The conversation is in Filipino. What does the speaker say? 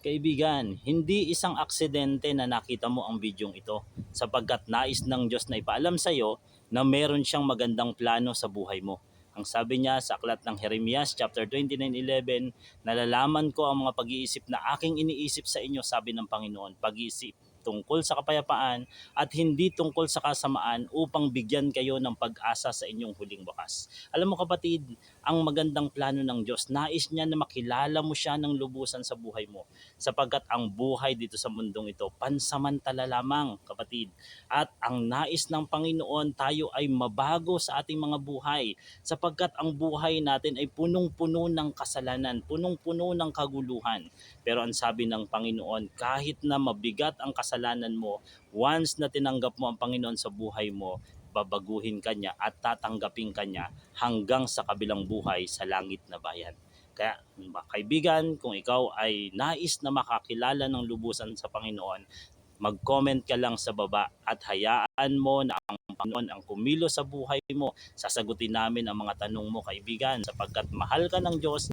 Kaibigan, hindi isang aksidente na nakita mo ang bidyong ito sapagkat nais ng Diyos na ipaalam sa iyo na meron siyang magandang plano sa buhay mo. Ang sabi niya sa aklat ng Jeremias chapter 29:11, nalalaman ko ang mga pag-iisip na aking iniisip sa inyo, sabi ng Panginoon, pag-iisip tungkol sa kapayapaan at hindi tungkol sa kasamaan upang bigyan kayo ng pag-asa sa inyong huling wakas. Alam mo kapatid, ang magandang plano ng Diyos, nais niya na makilala mo siya ng lubusan sa buhay mo sapagkat ang buhay dito sa mundong ito pansamantala lamang kapatid, at ang nais ng Panginoon tayo ay mabago sa ating mga buhay sapagkat ang buhay natin ay punong-puno ng kasalanan, punong-puno ng kaguluhan. Pero ang sabi ng Panginoon, kahit na mabigat ang kasalanan mo, once na tinanggap mo ang Panginoon sa buhay mo, babaguhin ka niya at tatanggapin ka niya hanggang sa kabilang buhay sa langit na bayan. Kaya mga kaibigan, kung ikaw ay nais na makakilala ng lubusan sa Panginoon, mag-comment ka lang sa baba at hayaan mo na ang Panginoon ang kumilos sa buhay mo. Sasagutin namin ang mga tanong mo kaibigan sapagkat mahal ka ng Diyos